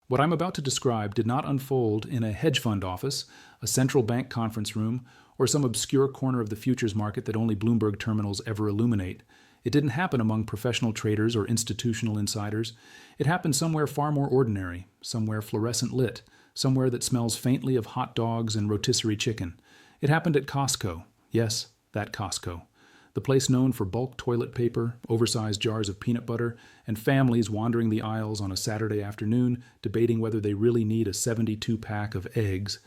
What I'm about to describe did not unfold in a hedge fund office, a central bank conference room, or some obscure corner of the futures market that only Bloomberg terminals ever illuminate. It didn't happen among professional traders or institutional insiders. It happened somewhere far more ordinary, somewhere fluorescent lit, somewhere that smells faintly of hot dogs and rotisserie chicken. It happened at Costco. Yes, that Costco. The place known for bulk toilet paper, oversized jars of peanut butter, and families wandering the aisles on a Saturday afternoon debating whether they really need a 72-pack of eggs.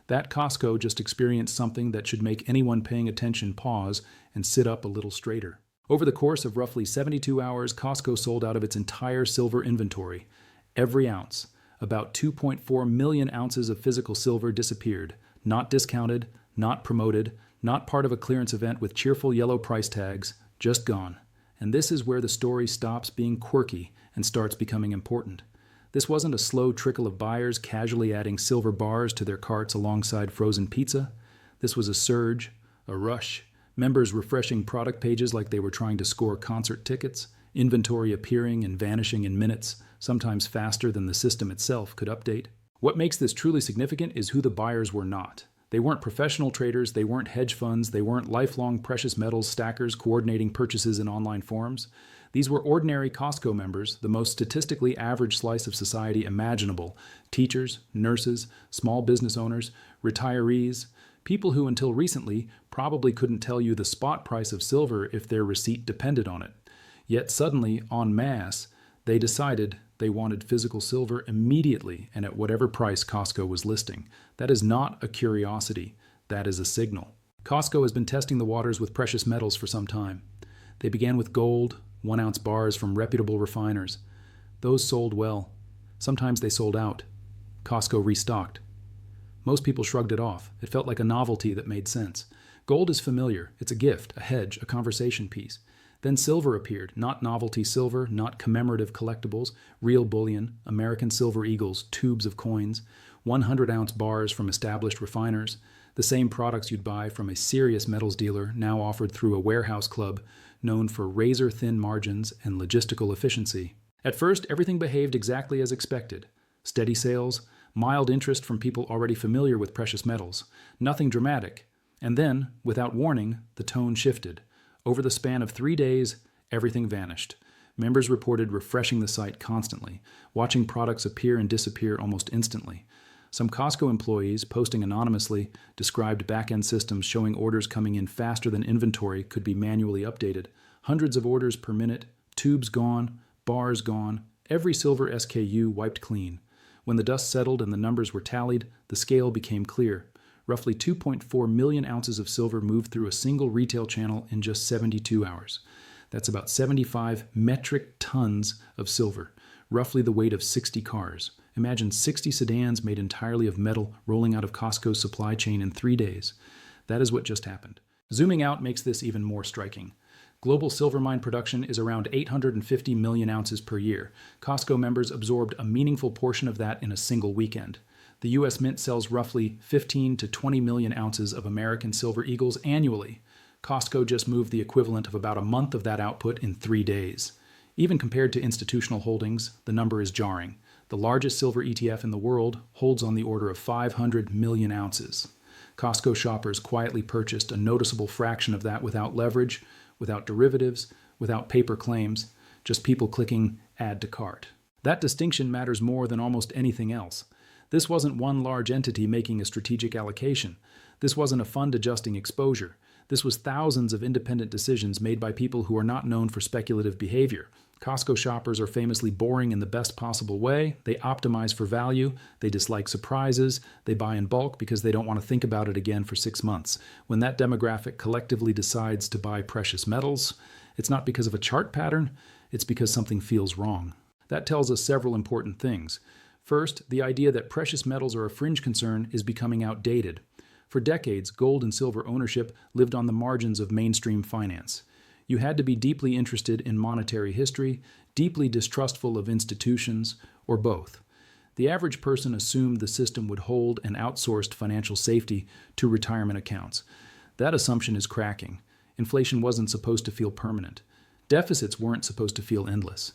That Costco just experienced something that should make anyone paying attention pause and sit up a little straighter. Over the course of roughly 72 hours, Costco sold out of its entire silver inventory. Every ounce. About 2.4 million ounces of physical silver disappeared. Not discounted, not promoted, not part of a clearance event with cheerful yellow price tags, just gone. And this is where the story stops being quirky and starts becoming important. This wasn't a slow trickle of buyers casually adding silver bars to their carts alongside frozen pizza. This was a surge, a rush, members refreshing product pages like they were trying to score concert tickets, inventory appearing and vanishing in minutes, sometimes faster than the system itself could update. What makes this truly significant is who the buyers were not. They weren't professional traders, they weren't hedge funds, they weren't lifelong precious metals stackers coordinating purchases in online forums. These were ordinary Costco members, the most statistically average slice of society imaginable. Teachers, nurses, small business owners, retirees, people who until recently probably couldn't tell you the spot price of silver if their receipt depended on it. Yet suddenly, en masse, they decided they wanted physical silver immediately and at whatever price Costco was listing. That is not a curiosity. That is a signal. Costco has been testing the waters with precious metals for some time. They began with gold, 1-ounce bars from reputable refiners. Those sold well. Sometimes they sold out. Costco restocked. Most people shrugged it off. It felt like a novelty that made sense. Gold is familiar. It's a gift, a hedge, a conversation piece. Then silver appeared, not novelty silver, not commemorative collectibles, real bullion, American silver eagles, tubes of coins, 100-ounce bars from established refiners, the same products you'd buy from a serious metals dealer now offered through a warehouse club known for razor-thin margins and logistical efficiency. At first, everything behaved exactly as expected. Steady sales, mild interest from people already familiar with precious metals. Nothing dramatic. And then, without warning, the tone shifted. Over the span of 3 days, everything vanished. Members reported refreshing the site constantly, watching products appear and disappear almost instantly. Some Costco employees, posting anonymously, described back-end systems showing orders coming in faster than inventory could be manually updated. Hundreds of orders per minute, tubes gone, bars gone, every silver SKU wiped clean. When the dust settled and the numbers were tallied, the scale became clear. Roughly 2.4 million ounces of silver moved through a single retail channel in just 72 hours. That's about 75 metric tons of silver, roughly the weight of 60 cars. Imagine 60 sedans made entirely of metal rolling out of Costco's supply chain in 3 days. That is what just happened. Zooming out makes this even more striking. Global silver mine production is around 850 million ounces per year. Costco members absorbed a meaningful portion of that in a single weekend. The U.S. Mint sells roughly 15 to 20 million ounces of American silver eagles annually. Costco just moved the equivalent of about a month of that output in 3 days. Even compared to institutional holdings, the number is jarring. The largest silver ETF in the world holds on the order of 500 million ounces. Costco shoppers quietly purchased a noticeable fraction of that without leverage, without derivatives, without paper claims, just people clicking Add to Cart. That distinction matters more than almost anything else. This wasn't one large entity making a strategic allocation. This wasn't a fund adjusting exposure. This was thousands of independent decisions made by people who are not known for speculative behavior. Costco shoppers are famously boring in the best possible way. They optimize for value. They dislike surprises. They buy in bulk because they don't want to think about it again for 6 months. When that demographic collectively decides to buy precious metals, it's not because of a chart pattern, it's because something feels wrong. That tells us several important things. First, the idea that precious metals are a fringe concern is becoming outdated. For decades, gold and silver ownership lived on the margins of mainstream finance. You had to be deeply interested in monetary history, deeply distrustful of institutions, or both. The average person assumed the system would hold and outsourced financial safety to retirement accounts. That assumption is cracking. Inflation wasn't supposed to feel permanent. Deficits weren't supposed to feel endless.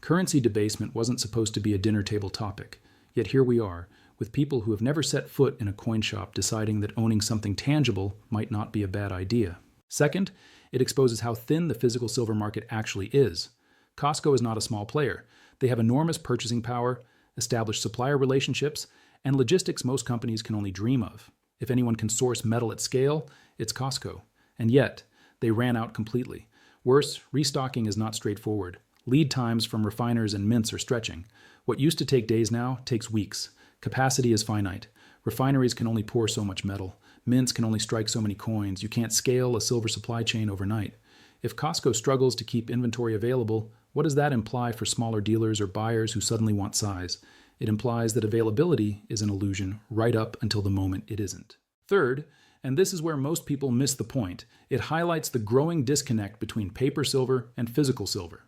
Currency debasement wasn't supposed to be a dinner table topic. Yet here we are, with people who have never set foot in a coin shop deciding that owning something tangible might not be a bad idea. Second, it exposes how thin the physical silver market actually is. Costco is not a small player. They have enormous purchasing power, established supplier relationships, and logistics most companies can only dream of. If anyone can source metal at scale, it's Costco. And yet, they ran out completely. Worse, restocking is not straightforward. Lead times from refiners and mints are stretching. What used to take days now takes weeks. Capacity is finite. Refineries can only pour so much metal. Mints can only strike so many coins. You can't scale a silver supply chain overnight. If Costco struggles to keep inventory available, what does that imply for smaller dealers or buyers who suddenly want size? It implies that availability is an illusion right up until the moment it isn't. Third, and this is where most people miss the point, it highlights the growing disconnect between paper silver and physical silver.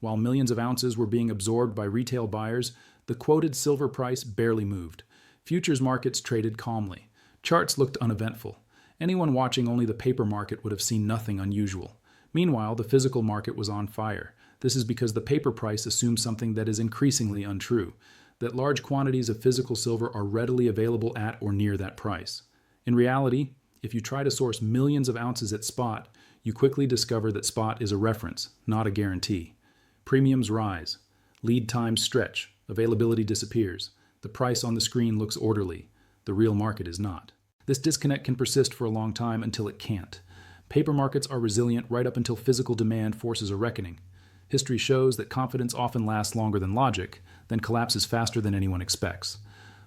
While millions of ounces were being absorbed by retail buyers, the quoted silver price barely moved. Futures markets traded calmly. Charts looked uneventful. Anyone watching only the paper market would have seen nothing unusual. Meanwhile, the physical market was on fire. This is because the paper price assumes something that is increasingly untrue, that large quantities of physical silver are readily available at or near that price. In reality, if you try to source millions of ounces at spot, you quickly discover that spot is a reference, not a guarantee. Premiums rise. Lead times stretch. Availability disappears. The price on the screen looks orderly. The real market is not. This disconnect can persist for a long time until it can't. Paper markets are resilient right up until physical demand forces a reckoning. History shows that confidence often lasts longer than logic, then collapses faster than anyone expects.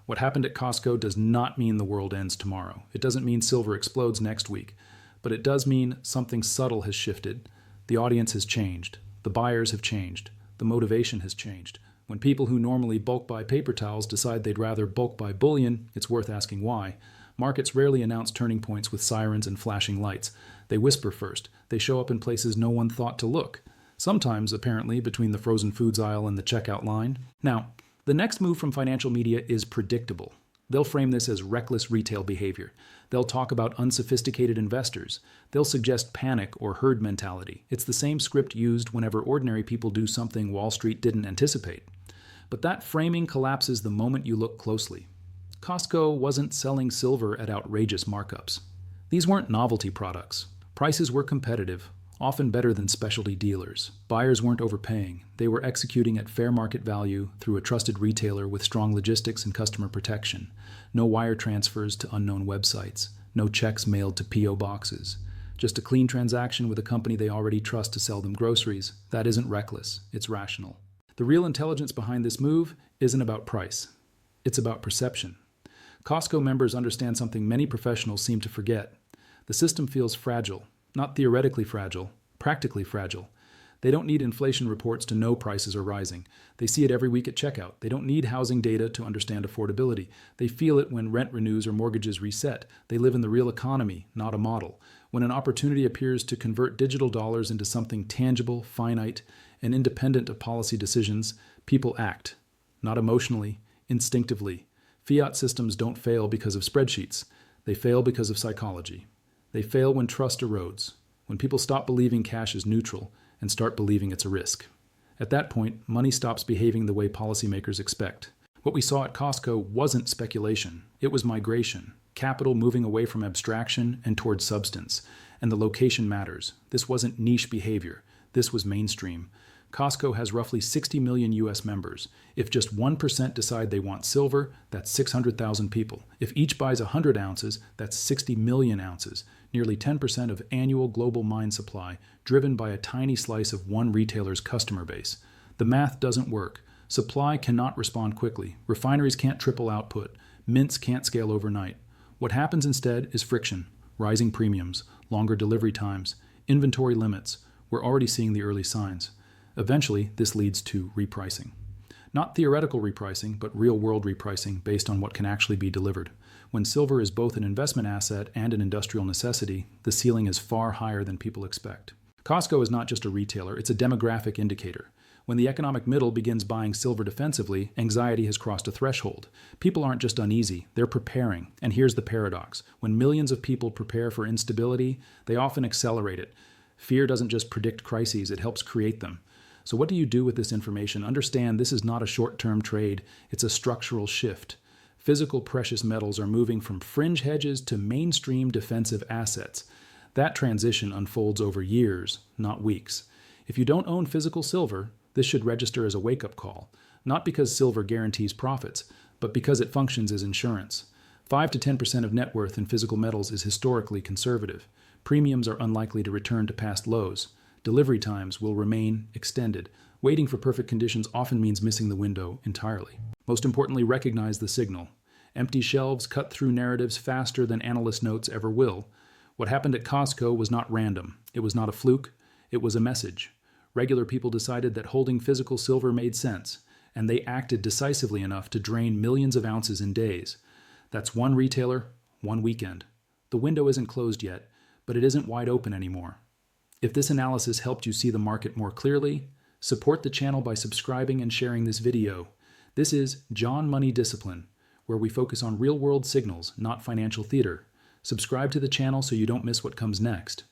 What happened at Costco does not mean the world ends tomorrow. It doesn't mean silver explodes next week. But it does mean something subtle has shifted. The audience has changed. The buyers have changed. The motivation has changed. When people who normally bulk buy paper towels decide they'd rather bulk buy bullion, it's worth asking why. Markets rarely announce turning points with sirens and flashing lights. They whisper first. They show up in places no one thought to look. Sometimes, apparently, between the frozen foods aisle and the checkout line. Now, the next move from financial media is predictable. They'll frame this as reckless retail behavior. They'll talk about unsophisticated investors. They'll suggest panic or herd mentality. It's the same script used whenever ordinary people do something Wall Street didn't anticipate. But that framing collapses the moment you look closely. Costco wasn't selling silver at outrageous markups. These weren't novelty products. Prices were competitive, often better than specialty dealers. Buyers weren't overpaying. They were executing at fair market value through a trusted retailer with strong logistics and customer protection. No wire transfers to unknown websites. No checks mailed to P.O. boxes. Just a clean transaction with a company they already trust to sell them groceries. That isn't reckless. It's rational. The real intelligence behind this move isn't about price. It's about perception. Costco members understand something many professionals seem to forget. The system feels fragile. Not theoretically fragile, practically fragile. They don't need inflation reports to know prices are rising. They see it every week at checkout. They don't need housing data to understand affordability. They feel it when rent renews or mortgages reset. They live in the real economy, not a model. When an opportunity appears to convert digital dollars into something tangible, finite, and independent of policy decisions, people act. Not emotionally, instinctively. Fiat systems don't fail because of spreadsheets. They fail because of psychology. They fail when trust erodes, when people stop believing cash is neutral and start believing it's a risk. At that point, money stops behaving the way policymakers expect. What we saw at Costco wasn't speculation. It was migration, capital moving away from abstraction and towards substance. And the location matters. This wasn't niche behavior. This was mainstream. Costco has roughly 60 million U.S. members. If just 1% decide they want silver, that's 600,000 people. If each buys 100 ounces, that's 60 million ounces, nearly 10% of annual global mine supply, driven by a tiny slice of one retailer's customer base. The math doesn't work. Supply cannot respond quickly. Refineries can't triple output. Mints can't scale overnight. What happens instead is friction, rising premiums, longer delivery times, inventory limits. We're already seeing the early signs. Eventually, this leads to repricing. Not theoretical repricing, but real-world repricing based on what can actually be delivered. When silver is both an investment asset and an industrial necessity, the ceiling is far higher than people expect. Costco is not just a retailer, it's a demographic indicator. When the economic middle begins buying silver defensively, anxiety has crossed a threshold. People aren't just uneasy, they're preparing. And here's the paradox. When millions of people prepare for instability, they often accelerate it. Fear doesn't just predict crises, it helps create them. So what do you do with this information? Understand this is not a short-term trade, it's a structural shift. Physical precious metals are moving from fringe hedges to mainstream defensive assets. That transition unfolds over years, not weeks. If you don't own physical silver, this should register as a wake-up call, not because silver guarantees profits, but because it functions as insurance. 5 to 10% of net worth in physical metals is historically conservative. Premiums are unlikely to return to past lows. Delivery times will remain extended. Waiting for perfect conditions often means missing the window entirely. Most importantly, recognize the signal. Empty shelves cut through narratives faster than analyst notes ever will. What happened at Costco was not random. It was not a fluke. It was a message. Regular people decided that holding physical silver made sense, and they acted decisively enough to drain millions of ounces in days. That's one retailer, one weekend. The window isn't closed yet, but it isn't wide open anymore. If this analysis helped you see the market more clearly, support the channel by subscribing and sharing this video. This is John Money Discipline, where we focus on real-world signals, not financial theater. Subscribe to the channel so you don't miss what comes next.